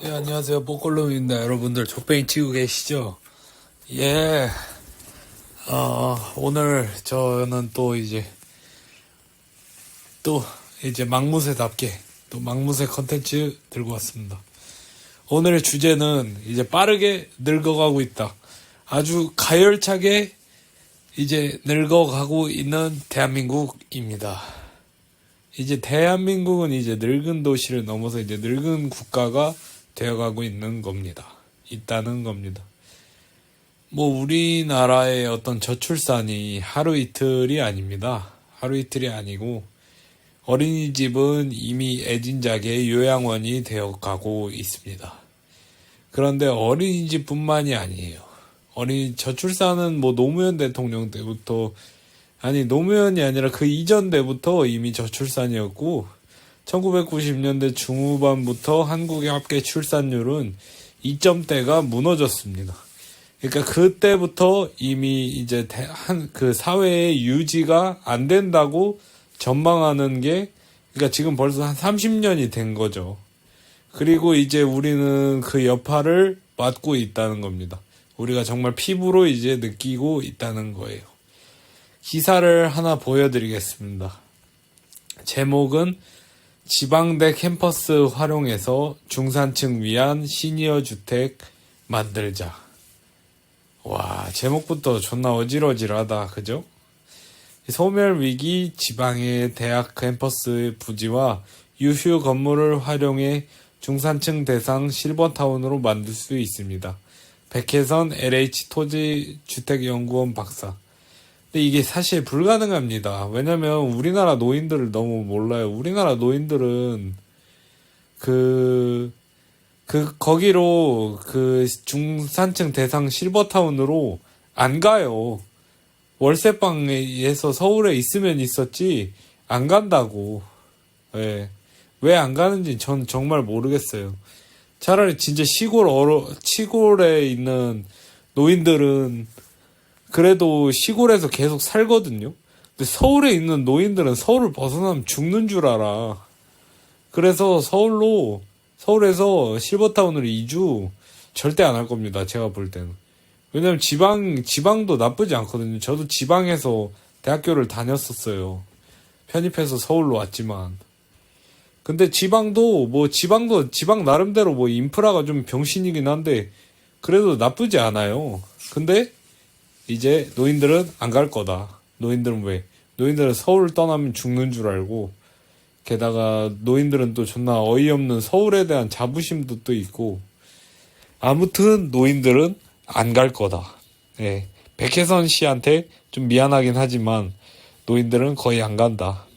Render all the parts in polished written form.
예, 안녕하세요. 뽀꼴룸입니다. 여러분들 족뱅이 치고 계시죠? 예, 오늘 저는 또 이제 막무새답게 또 막무새 컨텐츠 들고 왔습니다. 오늘의 주제는 이제 빠르게 늙어가고 있다. 아주 가열차게 이제 늙어가고 있는 대한민국입니다. 이제 대한민국은 이제 늙은 도시를 넘어서 이제 늙은 국가가 되어가고 있다는 겁니다. 뭐 우리나라의 어떤 저출산이 하루 이틀이 아닙니다. 하루 이틀이 아니고 어린이집은 이미 애진작의 요양원이 되어가고 있습니다. 그런데 어린이집뿐만이 아니에요. 저출산은 뭐 노무현 대통령 때부터, 아니 노무현이 아니라 그 이전 때부터 이미 저출산이었고 1990년대 중후반부터 한국의 합계 출산율은 2점대가 무너졌습니다. 그러니까 그때부터 이미 이제 그 사회의 유지가 안 된다고 전망하는 게, 그러니까 지금 벌써 한 30년이 된 거죠. 그리고 이제 우리는 그 여파를 맡고 있다는 겁니다. 우리가 정말 피부로 이제 느끼고 있다는 거예요. 기사를 하나 보여드리겠습니다. 제목은 지방대 캠퍼스 활용해서 중산층 위한 시니어 주택 만들자. 와, 제목부터 존나 어질어질하다, 그죠? 소멸위기 지방의 대학 캠퍼스 부지와 유휴 건물을 활용해 중산층 대상 실버타운으로 만들 수 있습니다. 백혜선 LH토지주택연구원 박사. 근데 이게 사실 불가능합니다. 왜냐면 우리나라 노인들을 너무 몰라요. 우리나라 노인들은 거기로 중산층 대상 실버타운으로 안 가요. 월세방에서 서울에 있으면 있었지 안 간다고. 예. 왜 안 가는지 전 정말 모르겠어요. 차라리 진짜 시골에 있는 노인들은 그래도 시골에서 계속 살거든요. 근데 서울에 있는 노인들은 서울을 벗어나면 죽는 줄 알아. 그래서 서울에서 실버타운으로 이주 절대 안 할 겁니다. 제가 볼 때는. 왜냐면 지방도 나쁘지 않거든요. 저도 지방에서 대학교를 다녔었어요. 편입해서 서울로 왔지만. 근데 지방 나름대로 뭐 인프라가 좀 병신이긴 한데, 그래도 나쁘지 않아요. 근데, 이제 노인들은 안 갈 거다. 노인들은 왜? 노인들은 서울 떠나면 죽는 줄 알고, 게다가 노인들은 또 존나 어이없는 서울에 대한 자부심도 또 있고, 아무튼 노인들은 안 갈 거다. 예. 백혜선 씨한테 좀 미안하긴 하지만 노인들은 거의 안 간다.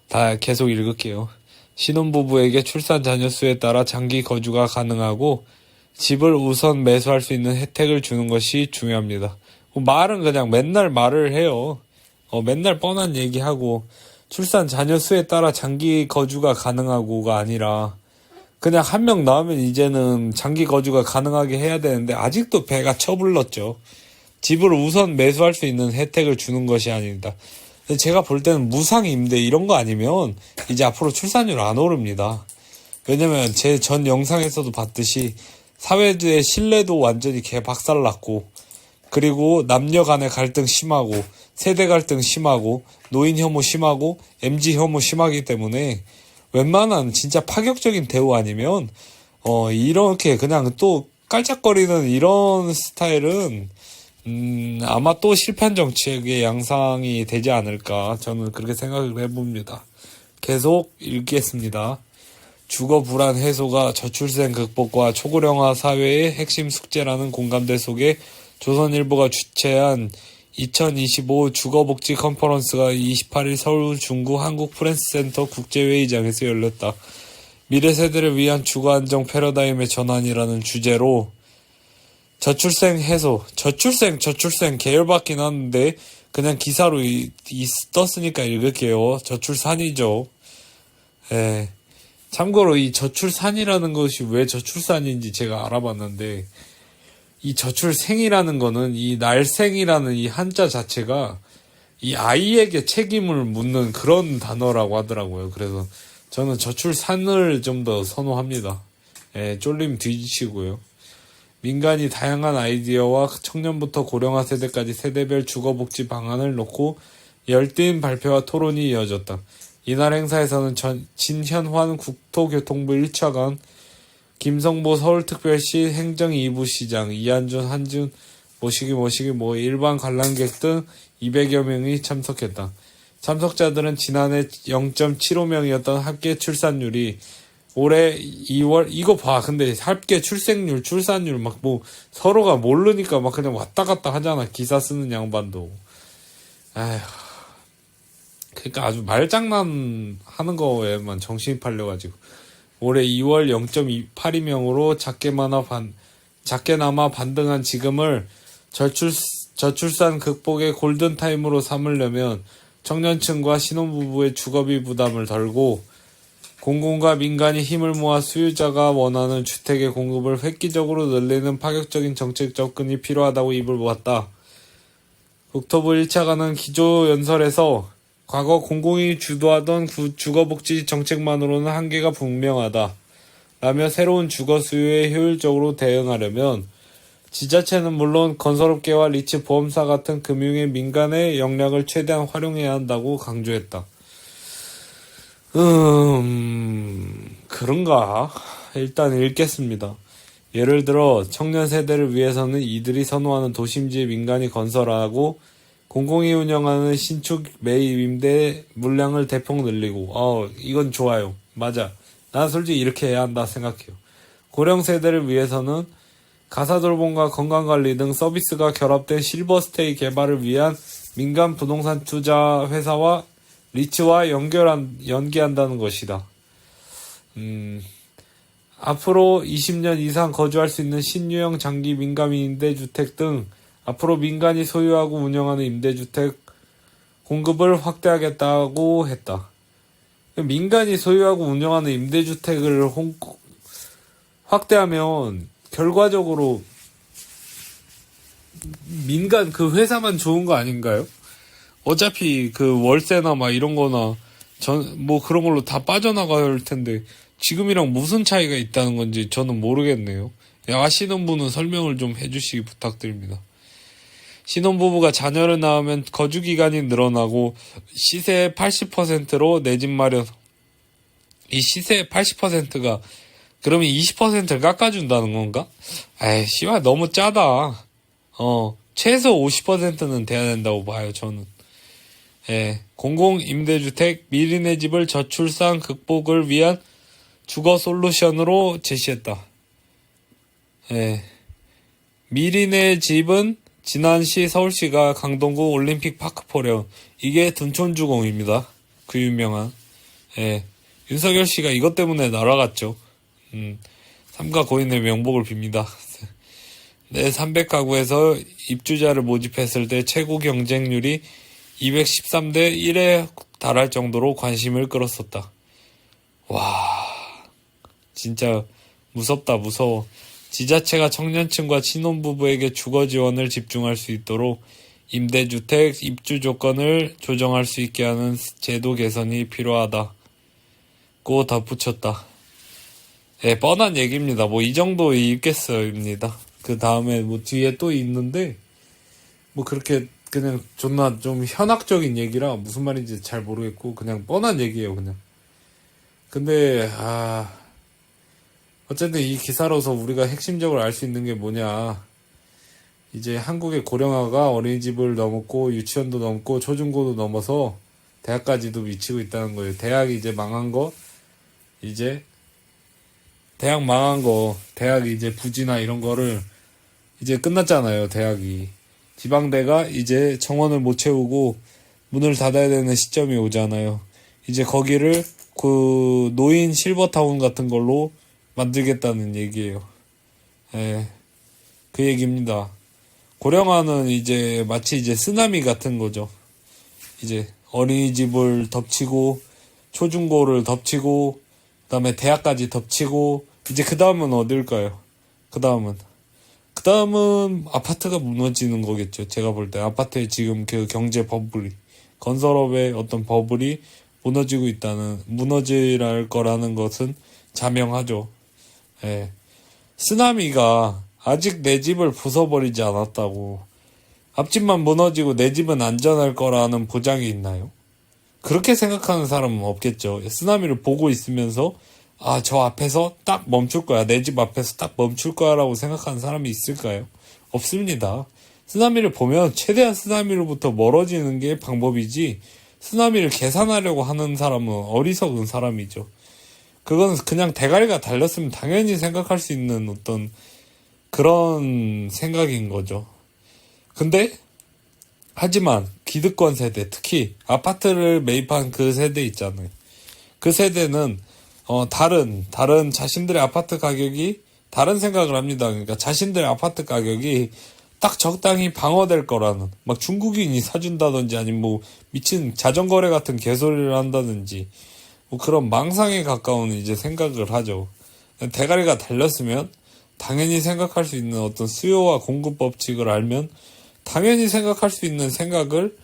다 계속 읽을게요. 신혼부부에게 출산 자녀 수에 따라 장기 거주가 가능하고 집을 우선 매수할 수 있는 혜택을 주는 것이 중요합니다. 말은 그냥 맨날 말을 해요. 맨날 뻔한 얘기하고, 출산 자녀 수에 따라 장기 거주가 가능하고가 아니라 그냥 한 명 나오면 이제는 장기 거주가 가능하게 해야 되는데 아직도 배가 처불렀죠. 집을 우선 매수할 수 있는 혜택을 주는 것이 아닙니다. 제가 볼 때는 무상임대 이런 거 아니면 이제 앞으로 출산율 안 오릅니다. 왜냐면 제 전 영상에서도 봤듯이 사회의 신뢰도 완전히 개박살났고, 그리고 남녀 간의 갈등 심하고, 세대 갈등 심하고, 노인 혐오 심하고, MZ 혐오 심하기 때문에 웬만한 진짜 파격적인 대우 아니면 이렇게 그냥 또 깔짝거리는 이런 스타일은 아마 또 실패한 정책의 양상이 되지 않을까, 저는 그렇게 생각을 해봅니다. 계속 읽겠습니다. 주거 불안 해소가 저출생 극복과 초고령화 사회의 핵심 숙제라는 공감대 속에 조선일보가 주최한 2025 주거복지 컨퍼런스가 28일 서울 중구 한국프렌스센터 국제회의장에서 열렸다. 미래 세대를 위한 주거안정 패러다임의 전환이라는 주제로 저출생 해소, 저출생 계열받긴 하는데 그냥 기사로 떴으니까 읽을게요. 저출산이죠. 예. 참고로 이 저출산이라는 것이 왜 저출산인지 제가 알아봤는데, 이 저출생이라는 거는 이 날생이라는 이 한자 자체가 이 아이에게 책임을 묻는 그런 단어라고 하더라고요. 그래서 저는 저출산을 좀 더 선호합니다. 쫄림 뒤지시고요. 민간이 다양한 아이디어와 청년부터 고령화 세대까지 세대별 주거복지 방안을 놓고 열띤 발표와 토론이 이어졌다. 이날 행사에서는 진현환 국토교통부 1차관, 김성보 서울특별시 행정 2부 시장, 이한준 한준 모시기 일반 관람객 등 200여 명이 참석했다. 참석자들은 지난해 0.75명이었던 합계 출산율이 올해 2월 이거 봐. 근데 합계 출생률, 출산율 막 서로가 모르니까 막 그냥 왔다 갔다 하잖아. 기사 쓰는 양반도. 아휴. 그러니까 아주 말장난 하는 거에만 정신이 팔려가지고 올해 2월 0.82명으로 작게나마 반등한 지금을 저출산 극복의 골든타임으로 삼으려면 청년층과 신혼부부의 주거비 부담을 덜고 공공과 민간이 힘을 모아 수요자가 원하는 주택의 공급을 획기적으로 늘리는 파격적인 정책 접근이 필요하다고 입을 모았다. 국토부 1차관은 기조연설에서 과거 공공이 주도하던 주거복지 정책만으로는 한계가 분명하다. 라며 새로운 주거 수요에 효율적으로 대응하려면 지자체는 물론 건설업계와 리츠 보험사 같은 금융의 민간의 역량을 최대한 활용해야 한다고 강조했다. 그런가? 일단 읽겠습니다. 예를 들어 청년 세대를 위해서는 이들이 선호하는 도심지에 민간이 건설하고 공공이 운영하는 신축 매입 임대 물량을 대폭 늘리고 이건 좋아요. 맞아. 난 솔직히 이렇게 해야 한다 생각해요. 고령 세대를 위해서는 가사돌봄과 건강관리 등 서비스가 결합된 실버스테이 개발을 위한 민간 부동산 투자 회사와 리츠와 연계한다는 것이다. 앞으로 20년 이상 거주할 수 있는 신유형 장기 민간 임대주택 등 앞으로 민간이 소유하고 운영하는 임대주택 공급을 확대하겠다고 했다. 민간이 소유하고 운영하는 임대주택을 확대하면 결과적으로 민간 그 회사만 좋은 거 아닌가요? 어차피 그 월세나 막 이런 거나 그런 걸로 다 빠져나갈 텐데 지금이랑 무슨 차이가 있다는 건지 저는 모르겠네요. 아시는 분은 설명을 좀 해주시기 부탁드립니다. 신혼부부가 자녀를 낳으면 거주기간이 늘어나고 시세의 80%로 내 집 마련. 이 시세의 80%가 그러면 20%를 깎아준다는 건가? 에이, 씨발 너무 짜다. 최소 50%는 돼야 된다고 봐요, 저는. 공공임대주택 미리 내 집을 저출산 극복을 위한 주거 솔루션으로 제시했다. 미리 내 집은 지난시 서울시가 강동구 올림픽 파크포령, 이게 둔촌주공입니다. 그 유명한. 윤석열 씨가 이것 때문에 날아갔죠. 삼가 고인의 명복을 빕니다. 내 300가구에서 입주자를 모집했을 때 최고 경쟁률이 213대 1에 달할 정도로 관심을 끌었었다. 와, 진짜 무섭다, 무서워. 지자체가 청년층과 신혼부부에게 주거 지원을 집중할 수 있도록 임대주택 입주 조건을 조정할 수 있게 하는 제도 개선이 필요하다고 덧붙였다. 뻔한 얘기입니다. 이 정도 있겠어요입니다. 그 다음에 뒤에 또 있는데 그렇게 그냥 존나 좀 현학적인 얘기라 무슨 말인지 잘 모르겠고 그냥 뻔한 얘기예요, 그냥. 근데 어쨌든 이 기사로서 우리가 핵심적으로 알 수 있는 게 뭐냐. 이제 한국의 고령화가 어린이집을 넘었고 유치원도 넘고 초중고도 넘어서 대학까지도 미치고 있다는 거예요. 대학이 이제 망한 거, 대학 이제 부지나 이런 거를 이제 끝났잖아요, 대학이. 지방대가 이제 정원을 못 채우고 문을 닫아야 되는 시점이 오잖아요. 이제 거기를 그 노인 실버타운 같은 걸로 만들겠다는 얘기예요. 그 얘기입니다. 고령화는 이제 마치 이제 쓰나미 같은 거죠. 이제 어린이집을 덮치고 초중고를 덮치고 그다음에 대학까지 덮치고 이제 그 다음은 어딜까요? 그 다음은 아파트가 무너지는 거겠죠. 제가 볼 때 아파트의 지금 그 경제 버블이, 건설업의 어떤 버블이 무너질 거라는 것은 자명하죠. 예. 쓰나미가 아직 내 집을 부숴버리지 않았다고. 앞집만 무너지고 내 집은 안전할 거라는 보장이 있나요? 그렇게 생각하는 사람은 없겠죠. 쓰나미를 보고 있으면서 아, 저 앞에서 딱 멈출 거야. 내 집 앞에서 딱 멈출 거야 라고 생각하는 사람이 있을까요? 없습니다. 쓰나미를 보면 최대한 쓰나미로부터 멀어지는 게 방법이지 쓰나미를 계산하려고 하는 사람은 어리석은 사람이죠. 그건 그냥 대가리가 달렸으면 당연히 생각할 수 있는 어떤 그런 생각인 거죠. 근데 하지만 기득권 세대, 특히 아파트를 매입한 그 세대 있잖아요. 그 세대는 다른 자신들의 아파트 가격이 다른 생각을 합니다. 그러니까 자신들의 아파트 가격이 딱 적당히 방어될 거라는, 막 중국인이 사준다든지 아니면 뭐 미친 자전거래 같은 개소리를 한다든지 뭐 그런 망상에 가까운 이제 생각을 하죠. 대가리가 달렸으면 당연히 생각할 수 있는 어떤 수요와 공급 법칙을 알면 당연히 생각할 수 있는 생각을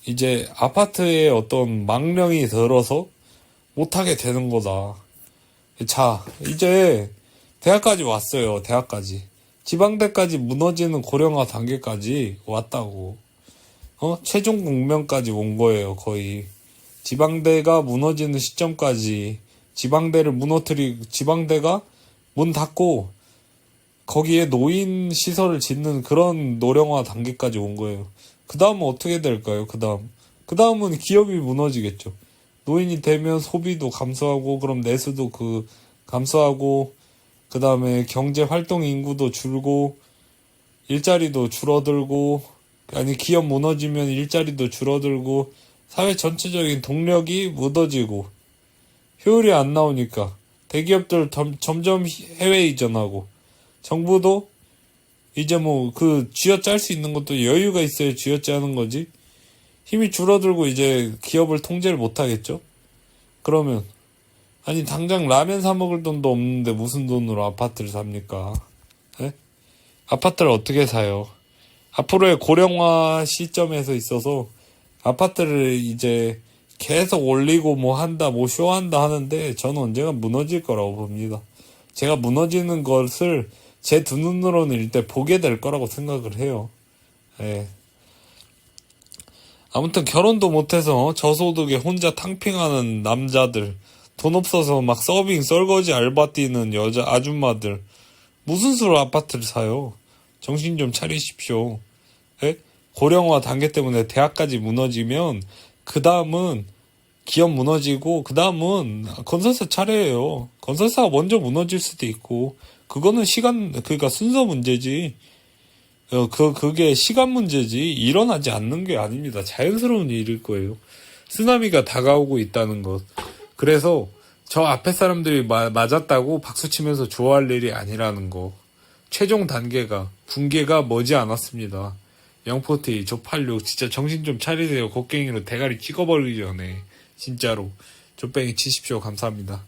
이제 아파트에 어떤 망령이 들어서 못하게 되는 거다. 자, 이제 대학까지 왔어요. 대학까지. 지방대까지 무너지는 고령화 단계까지 왔다고. 최종 국면까지 온 거예요, 거의. 지방대가 무너지는 시점까지 지방대가 문 닫고 거기에 노인 시설을 짓는 그런 노령화 단계까지 온 거예요. 그 다음은 어떻게 될까요? 그 다음은 기업이 무너지겠죠. 노인이 되면 소비도 감소하고, 그럼 내수도 감소하고, 그 다음에 경제 활동 인구도 줄고, 일자리도 줄어들고, 아니, 기업 무너지면 일자리도 줄어들고, 사회 전체적인 동력이 무너지고, 효율이 안 나오니까, 대기업들 점점 해외 이전하고, 정부도 이제 뭐 쥐어짤 수 있는 것도 여유가 있어야 쥐어짜는 거지. 힘이 줄어들고 이제 기업을 통제를 못 하겠죠. 그러면 아니 당장 라면 사 먹을 돈도 없는데 무슨 돈으로 아파트를 삽니까? 네? 아파트를 어떻게 사요? 앞으로의 고령화 시점에서 있어서 아파트를 이제 계속 올리고 뭐 한다, 뭐 쇼한다 하는데 저는 언젠가 무너질 거라고 봅니다. 제가 무너지는 것을 제 두 눈으로는 일단 보게 될 거라고 생각을 해요. 예. 아무튼 결혼도 못해서 저소득에 혼자 탕핑하는 남자들, 돈 없어서 막 설거지 알바 뛰는 여자 아줌마들, 무슨 수로 아파트를 사요? 정신 좀 차리십시오. 예? 고령화 단계 때문에 대학까지 무너지면 그 다음은 기업 무너지고 그 다음은 건설사 차례예요. 건설사가 먼저 무너질 수도 있고 그거는 그러니까 순서 문제지. 그게 시간 문제지 일어나지 않는 게 아닙니다. 자연스러운 일일 거예요. 쓰나미가 다가오고 있다는 것. 그래서 저 앞에 사람들이 맞았다고 박수치면서 좋아할 일이 아니라는 거. 최종 단계가 붕괴가 머지 않았습니다. 영포티 조팔육 진짜 정신 좀 차리세요. 곡괭이로 대가리 찍어버리기 전에 진짜로 족뱅이 치십시오. 감사합니다.